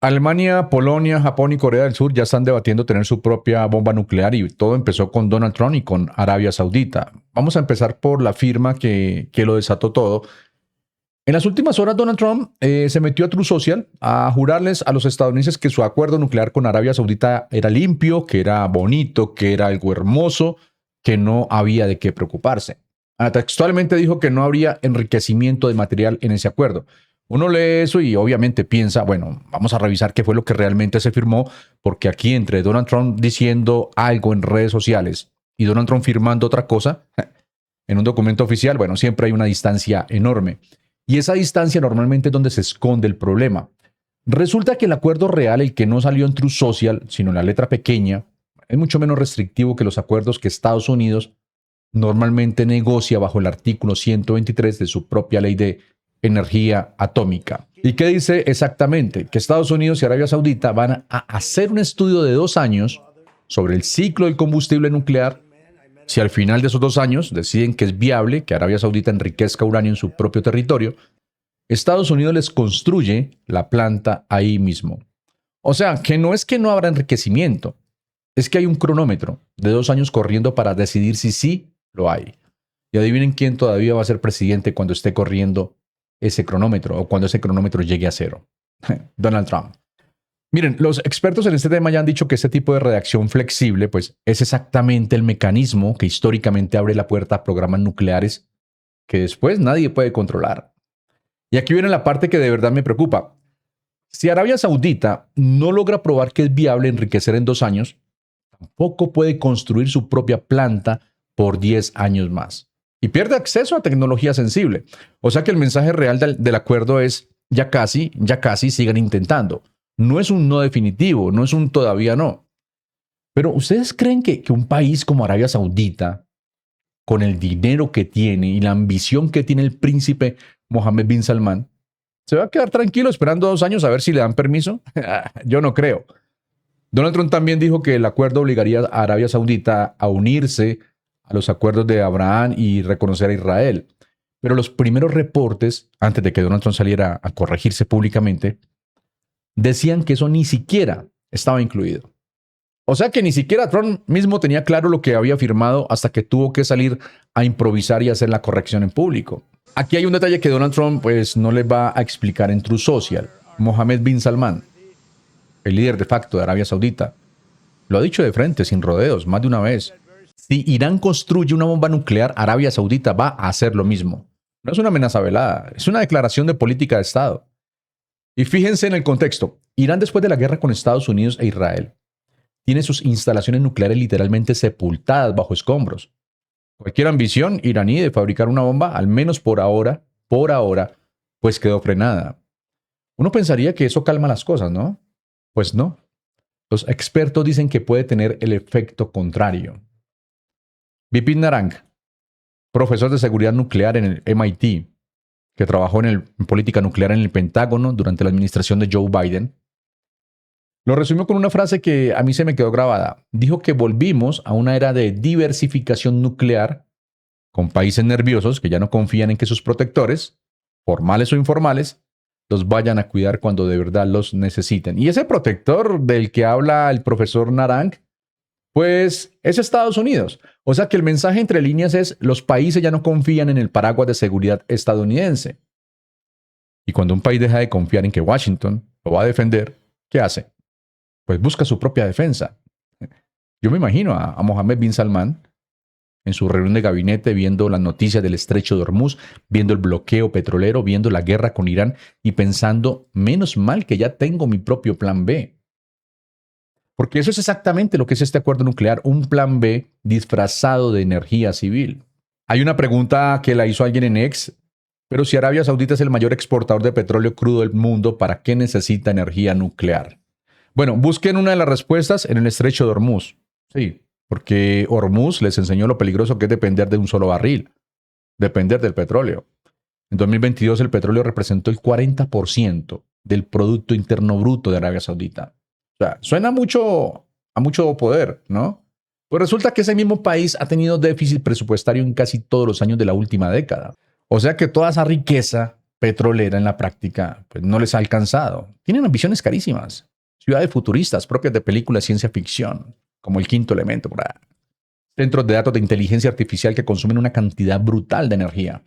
Alemania, Polonia, Japón y Corea del Sur ya están debatiendo tener su propia bomba nuclear y todo empezó con Donald Trump y con Arabia Saudita. Vamos a empezar por la firma que lo desató todo. En las últimas horas, Donald Trump se metió a Truth Social a jurarles a los estadounidenses que su acuerdo nuclear con Arabia Saudita era limpio, que era bonito, que era algo hermoso, que no había de qué preocuparse. Textualmente dijo que no habría enriquecimiento de material en ese acuerdo. Uno lee eso y obviamente piensa, bueno, vamos a revisar qué fue lo que realmente se firmó, porque aquí entre Donald Trump diciendo algo en redes sociales y Donald Trump firmando otra cosa, en un documento oficial, bueno, siempre hay una distancia enorme. Y esa distancia normalmente es donde se esconde el problema. Resulta que el acuerdo real, el que no salió en Truth Social, sino en la letra pequeña, es mucho menos restrictivo que los acuerdos que Estados Unidos normalmente negocia bajo el artículo 123 de su propia ley de energía atómica. ¿Y qué dice exactamente? Que Estados Unidos y Arabia Saudita van a hacer un estudio de 2 años sobre el ciclo del combustible nuclear. Si al final de esos 2 años deciden que es viable que Arabia Saudita enriquezca uranio en su propio territorio, Estados Unidos les construye la planta ahí mismo. O sea, que no es que no habrá enriquecimiento, es que hay un cronómetro de 2 años corriendo para decidir si sí lo hay. Y adivinen quién todavía va a ser presidente cuando esté corriendo ese cronómetro o cuando ese cronómetro llegue a 0. Donald Trump. Miren, los expertos en este tema ya han dicho que este tipo de redacción flexible pues, es exactamente el mecanismo que históricamente abre la puerta a programas nucleares que después nadie puede controlar. Y aquí viene la parte que de verdad me preocupa. Si Arabia Saudita no logra probar que es viable enriquecer en 2 años, tampoco puede construir su propia planta por 10 años más. Y pierde acceso a tecnología sensible. O sea que el mensaje real del acuerdo es ya casi, sigan intentando. No es un no definitivo, no es un todavía no. Pero ¿ustedes creen que un país como Arabia Saudita, con el dinero que tiene y la ambición que tiene el príncipe Mohammed bin Salman, se va a quedar tranquilo esperando 2 años a ver si le dan permiso? Yo no creo. Donald Trump también dijo que el acuerdo obligaría a Arabia Saudita a unirse a los acuerdos de Abraham y reconocer a Israel. Pero los primeros reportes, antes de que Donald Trump saliera a corregirse públicamente, decían que eso ni siquiera estaba incluido. O sea que ni siquiera Trump mismo tenía claro lo que había firmado hasta que tuvo que salir a improvisar y hacer la corrección en público. Aquí hay un detalle que Donald Trump pues, no les va a explicar en Truth Social. Mohammed bin Salman, el líder de facto de Arabia Saudita, lo ha dicho de frente, sin rodeos, más de una vez. Si Irán construye una bomba nuclear, Arabia Saudita va a hacer lo mismo. No es una amenaza velada, es una declaración de política de Estado. Y fíjense en el contexto. Irán, después de la guerra con Estados Unidos e Israel, tiene sus instalaciones nucleares literalmente sepultadas bajo escombros. Cualquier ambición iraní de fabricar una bomba, al menos por ahora, pues quedó frenada. Uno pensaría que eso calma las cosas, ¿no? Pues no. Los expertos dicen que puede tener el efecto contrario. Vipin Narang, profesor de seguridad nuclear en el MIT, que trabajó en política nuclear en el Pentágono durante la administración de Joe Biden, lo resumió con una frase que a mí se me quedó grabada. Dijo que volvimos a una era de diversificación nuclear con países nerviosos que ya no confían en que sus protectores, formales o informales, los vayan a cuidar cuando de verdad los necesiten. Y ese protector del que habla el profesor Narang, pues es Estados Unidos. O sea que el mensaje entre líneas es: los países ya no confían en el paraguas de seguridad estadounidense. Y cuando un país deja de confiar en que Washington lo va a defender, ¿qué hace? Pues busca su propia defensa. Yo me imagino a Mohammed bin Salman en su reunión de gabinete viendo las noticias del estrecho de Hormuz, viendo el bloqueo petrolero, viendo la guerra con Irán y pensando: menos mal que ya tengo mi propio plan B. Porque eso es exactamente lo que es este acuerdo nuclear, un plan B disfrazado de energía civil. Hay una pregunta que la hizo alguien en X, pero si Arabia Saudita es el mayor exportador de petróleo crudo del mundo, ¿para qué necesita energía nuclear? Bueno, busquen una de las respuestas en el estrecho de Hormuz. Sí, porque Hormuz les enseñó lo peligroso que es depender de un solo barril, depender del petróleo. En 2022 el petróleo representó el 40% del Producto Interno Bruto de Arabia Saudita. O sea, suena a mucho poder, ¿no? Pues resulta que ese mismo país ha tenido déficit presupuestario en casi todos los años de la última década. O sea que toda esa riqueza petrolera en la práctica pues, no les ha alcanzado. Tienen ambiciones carísimas, ciudades futuristas propias de películas de ciencia ficción, como El Quinto Elemento, por ahí. Centros de datos de inteligencia artificial que consumen una cantidad brutal de energía.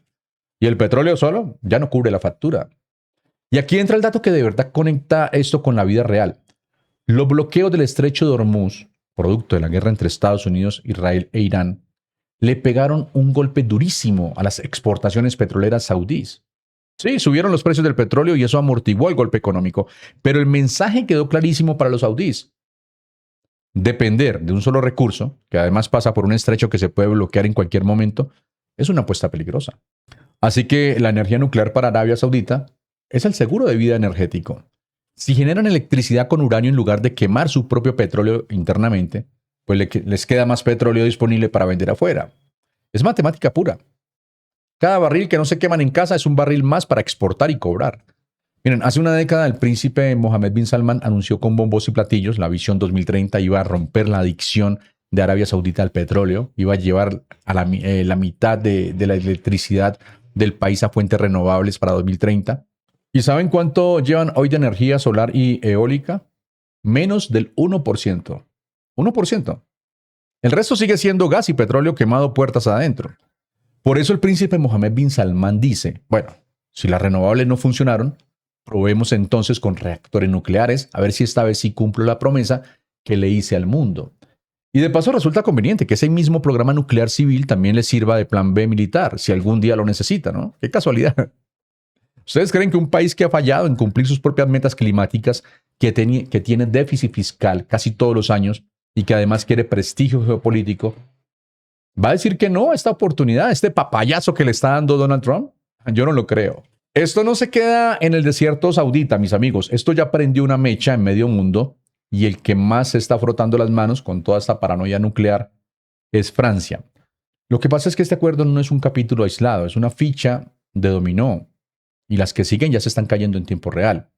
Y el petróleo solo ya no cubre la factura. Y aquí entra el dato que de verdad conecta esto con la vida real. Los bloqueos del estrecho de Hormuz, producto de la guerra entre Estados Unidos, Israel e Irán, le pegaron un golpe durísimo a las exportaciones petroleras saudíes. Sí, subieron los precios del petróleo y eso amortiguó el golpe económico, pero el mensaje quedó clarísimo para los saudíes. Depender de un solo recurso, que además pasa por un estrecho que se puede bloquear en cualquier momento, es una apuesta peligrosa. Así que la energía nuclear para Arabia Saudita es el seguro de vida energético. Si generan electricidad con uranio en lugar de quemar su propio petróleo internamente, pues les queda más petróleo disponible para vender afuera. Es matemática pura. Cada barril que no se queman en casa es un barril más para exportar y cobrar. Miren, hace una década el príncipe Mohammed bin Salman anunció con bombos y platillos la visión 2030 iba a romper la adicción de Arabia Saudita al petróleo, iba a llevar a la mitad de la electricidad del país a fuentes renovables para 2030. ¿Y saben cuánto llevan hoy de energía solar y eólica? Menos del 1%. 1%. El resto sigue siendo gas y petróleo quemado puertas adentro. Por eso el príncipe Mohammed bin Salman dice, bueno, si las renovables no funcionaron, probemos entonces con reactores nucleares a ver si esta vez sí cumplo la promesa que le hice al mundo. Y de paso resulta conveniente que ese mismo programa nuclear civil también le sirva de plan B militar, si algún día lo necesita, ¿no? Qué casualidad. ¿Ustedes creen que un país que ha fallado en cumplir sus propias metas climáticas, que tiene déficit fiscal casi todos los años y que además quiere prestigio geopolítico, va a decir que no a esta oportunidad, a este papayazo que le está dando Donald Trump? Yo no lo creo. Esto no se queda en el desierto saudita, mis amigos. Esto ya prendió una mecha en medio mundo y el que más se está frotando las manos con toda esta paranoia nuclear es Francia. Lo que pasa es que este acuerdo no es un capítulo aislado, es una ficha de dominó y las que siguen ya se están cayendo en tiempo real.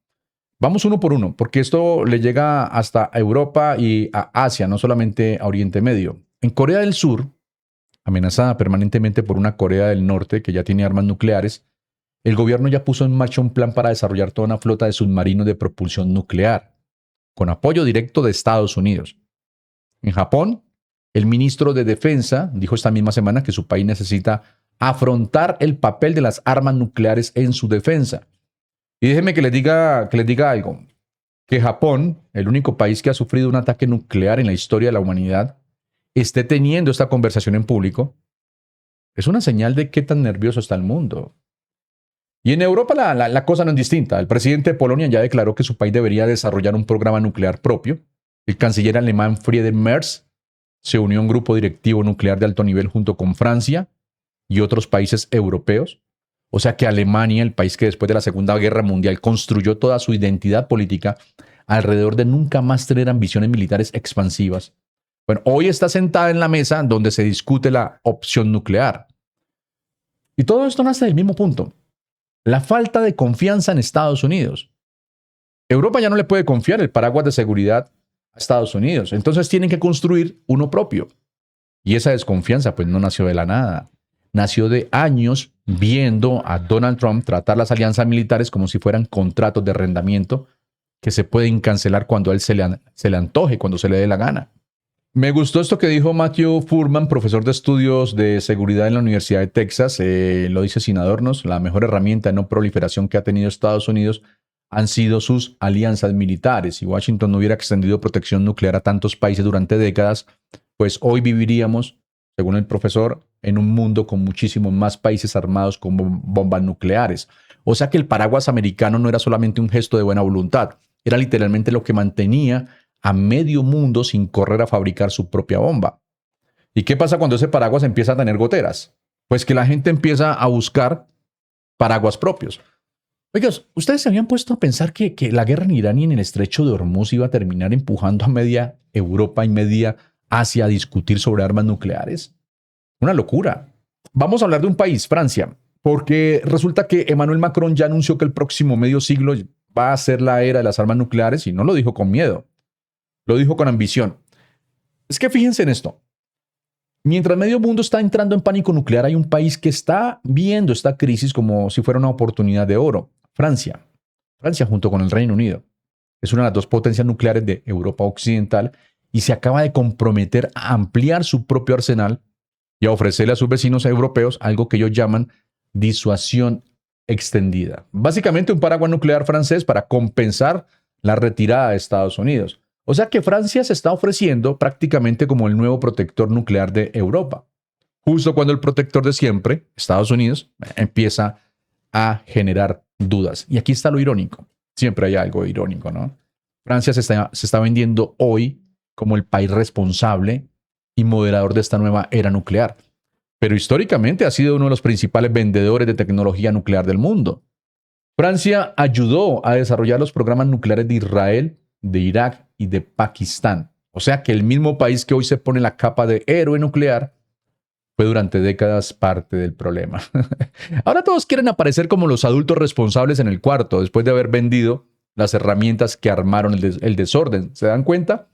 Vamos uno por uno, porque esto le llega hasta Europa y a Asia, no solamente a Oriente Medio. En Corea del Sur, amenazada permanentemente por una Corea del Norte que ya tiene armas nucleares, el gobierno ya puso en marcha un plan para desarrollar toda una flota de submarinos de propulsión nuclear, con apoyo directo de Estados Unidos. En Japón, el ministro de Defensa dijo esta misma semana que su país necesita afrontar el papel de las armas nucleares en su defensa. Y déjenme que les diga algo, que Japón, el único país que ha sufrido un ataque nuclear en la historia de la humanidad, esté teniendo esta conversación en público, es una señal de qué tan nervioso está el mundo. Y en Europa la cosa no es distinta. El presidente de Polonia ya declaró que su país debería desarrollar un programa nuclear propio. El canciller alemán Friedrich Merz se unió a un grupo directivo nuclear de alto nivel junto con Francia y otros países europeos. O sea que Alemania, el país que después de la Segunda Guerra Mundial construyó toda su identidad política alrededor de nunca más tener ambiciones militares expansivas, bueno, hoy está sentada en la mesa donde se discute la opción nuclear. Y todo esto nace del mismo punto. La falta de confianza en Estados Unidos. Europa ya no le puede confiar el paraguas de seguridad a Estados Unidos. Entonces tienen que construir uno propio. Y esa desconfianza pues no nació de la nada. Nació de años viendo a Donald Trump tratar las alianzas militares como si fueran contratos de arrendamiento que se pueden cancelar cuando a él se le antoje, cuando se le dé la gana. Me gustó esto que dijo Matthew Furman, profesor de estudios de seguridad en la Universidad de Texas. Lo dice sin adornos, la mejor herramienta de no proliferación que ha tenido Estados Unidos han sido sus alianzas militares. Si Washington no hubiera extendido protección nuclear a tantos países durante décadas, pues hoy viviríamos, según el profesor, en un mundo con muchísimos más países armados con bombas nucleares. O sea que el paraguas americano no era solamente un gesto de buena voluntad, era literalmente lo que mantenía a medio mundo sin correr a fabricar su propia bomba. ¿Y qué pasa cuando ese paraguas empieza a tener goteras? Pues que la gente empieza a buscar paraguas propios. Oigas, ¿ustedes se habían puesto a pensar que la guerra en Irán y en el estrecho de Hormuz iba a terminar empujando a media Europa y media Asia a discutir sobre armas nucleares? Una locura. Vamos a hablar de un país, Francia, porque resulta que Emmanuel Macron ya anunció que el próximo medio siglo va a ser la era de las armas nucleares y no lo dijo con miedo. Lo dijo con ambición. Es que fíjense en esto. Mientras medio mundo está entrando en pánico nuclear, hay un país que está viendo esta crisis como si fuera una oportunidad de oro. Francia. Francia junto con el Reino Unido. Es una de las dos potencias nucleares de Europa Occidental y se acaba de comprometer a ampliar su propio arsenal y a ofrecerle a sus vecinos europeos algo que ellos llaman disuasión extendida. Básicamente un paraguas nuclear francés para compensar la retirada de Estados Unidos. O sea que Francia se está ofreciendo prácticamente como el nuevo protector nuclear de Europa. Justo cuando el protector de siempre, Estados Unidos, empieza a generar dudas. Y aquí está lo irónico. Siempre hay algo irónico, ¿no? Francia se está vendiendo hoy como el país responsable y moderador de esta nueva era nuclear. Pero históricamente ha sido uno de los principales vendedores de tecnología nuclear del mundo. Francia ayudó a desarrollar los programas nucleares de Israel, de Irak y de Pakistán. O sea que el mismo país que hoy se pone la capa de héroe nuclear fue durante décadas parte del problema. Ahora todos quieren aparecer como los adultos responsables en el cuarto después de haber vendido las herramientas que armaron el desorden. ¿Se dan cuenta?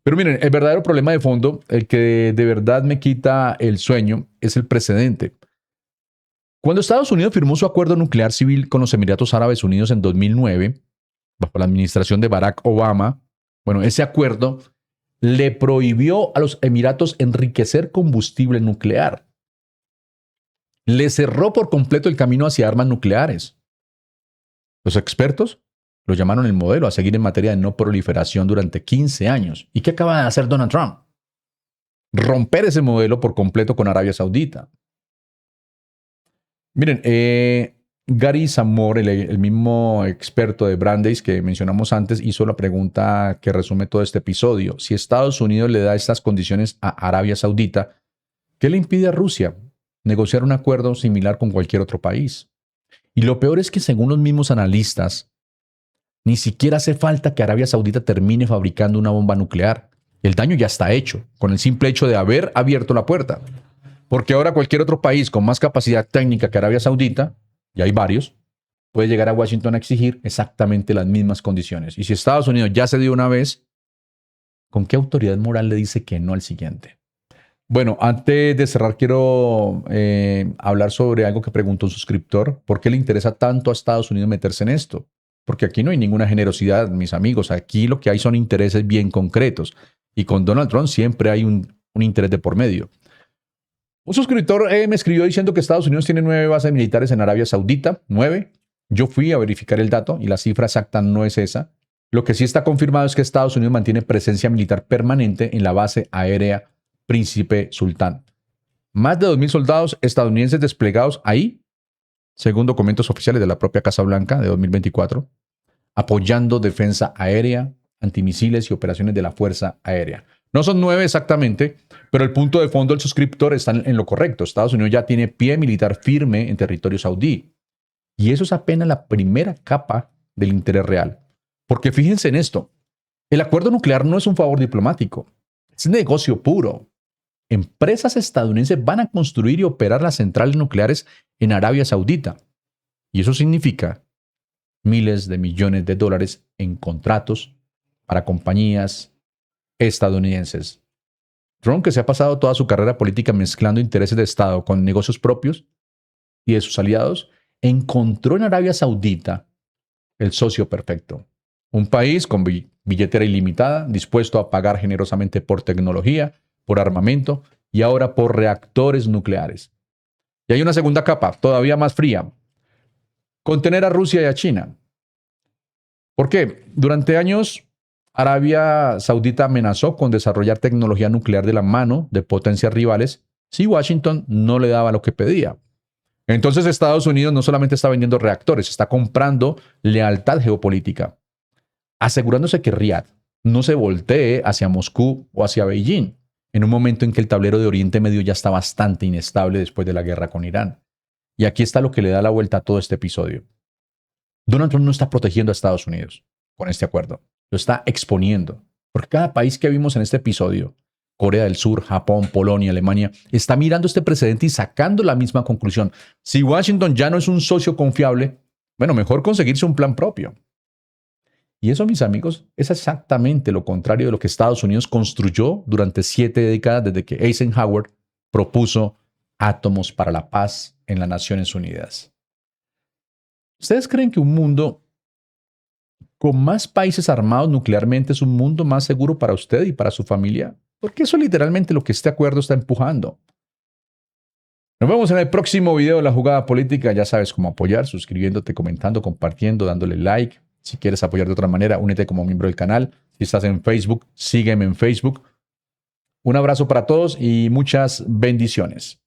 Pero miren, el verdadero problema de fondo, el que de verdad me quita el sueño, es el precedente. Cuando Estados Unidos firmó su acuerdo nuclear civil con los Emiratos Árabes Unidos en 2009, bajo la administración de Barack Obama, bueno, ese acuerdo le prohibió a los Emiratos enriquecer combustible nuclear. Le cerró por completo el camino hacia armas nucleares. Los expertos lo llamaron el modelo a seguir en materia de no proliferación durante 15 años. ¿Y qué acaba de hacer Donald Trump? Romper ese modelo por completo con Arabia Saudita. Miren, Gary Samore, el mismo experto de Brandeis que mencionamos antes, hizo la pregunta que resume todo este episodio. Si Estados Unidos le da estas condiciones a Arabia Saudita, ¿qué le impide a Rusia negociar un acuerdo similar con cualquier otro país? Y lo peor es que según los mismos analistas, ni siquiera hace falta que Arabia Saudita termine fabricando una bomba nuclear. El daño ya está hecho, con el simple hecho de haber abierto la puerta. Porque ahora cualquier otro país con más capacidad técnica que Arabia Saudita, y hay varios, puede llegar a Washington a exigir exactamente las mismas condiciones. Y si Estados Unidos ya se dio una vez, ¿con qué autoridad moral le dice que no al siguiente? Bueno, antes de cerrar, quiero hablar sobre algo que preguntó un suscriptor. ¿Por qué le interesa tanto a Estados Unidos meterse en esto? Porque aquí no hay ninguna generosidad, mis amigos. Aquí lo que hay son intereses bien concretos. Y con Donald Trump siempre hay un interés de por medio. Un suscriptor me escribió diciendo que Estados Unidos tiene 9 bases militares en Arabia Saudita. 9. Yo fui a verificar el dato y la cifra exacta no es esa. Lo que sí está confirmado es que Estados Unidos mantiene presencia militar permanente en la base aérea Príncipe Sultán. Más de 2.000 soldados estadounidenses desplegados ahí, según documentos oficiales de la propia Casa Blanca de 2024, apoyando defensa aérea, antimisiles y operaciones de la Fuerza Aérea. No son 9 exactamente, pero el punto de fondo del suscriptor está en lo correcto. Estados Unidos ya tiene pie militar firme en territorio saudí. Y eso es apenas la primera capa del interés real. Porque fíjense en esto, el acuerdo nuclear no es un favor diplomático, es negocio puro. Empresas estadounidenses van a construir y operar las centrales nucleares en Arabia Saudita. Y eso significa miles de millones de dólares en contratos para compañías estadounidenses. Trump, que se ha pasado toda su carrera política mezclando intereses de Estado con negocios propios y de sus aliados, encontró en Arabia Saudita el socio perfecto. Un país con billetera ilimitada, dispuesto a pagar generosamente por tecnología, por armamento y ahora por reactores nucleares. Y hay una segunda capa, todavía más fría. Contener a Rusia y a China. ¿Por qué? Durante años, Arabia Saudita amenazó con desarrollar tecnología nuclear de la mano de potencias rivales si Washington no le daba lo que pedía. Entonces Estados Unidos no solamente está vendiendo reactores, está comprando lealtad geopolítica, asegurándose que Riad no se voltee hacia Moscú o hacia Beijing, en un momento en que el tablero de Oriente Medio ya está bastante inestable después de la guerra con Irán. Y aquí está lo que le da la vuelta a todo este episodio. Donald Trump no está protegiendo a Estados Unidos con este acuerdo. Lo está exponiendo. Porque cada país que vimos en este episodio, Corea del Sur, Japón, Polonia, Alemania, está mirando este precedente y sacando la misma conclusión. Si Washington ya no es un socio confiable, bueno, mejor conseguirse un plan propio. Y eso, mis amigos, es exactamente lo contrario de lo que Estados Unidos construyó durante 7 décadas desde que Eisenhower propuso átomos para la paz en las Naciones Unidas. ¿Ustedes creen que un mundo con más países armados nuclearmente es un mundo más seguro para usted y para su familia? Porque eso es literalmente lo que este acuerdo está empujando. Nos vemos en el próximo video de La Jugada Política. Ya sabes cómo apoyar, suscribiéndote, comentando, compartiendo, dándole like. Si quieres apoyar de otra manera, únete como miembro del canal. Si estás en Facebook, sígueme en Facebook. Un abrazo para todos y muchas bendiciones.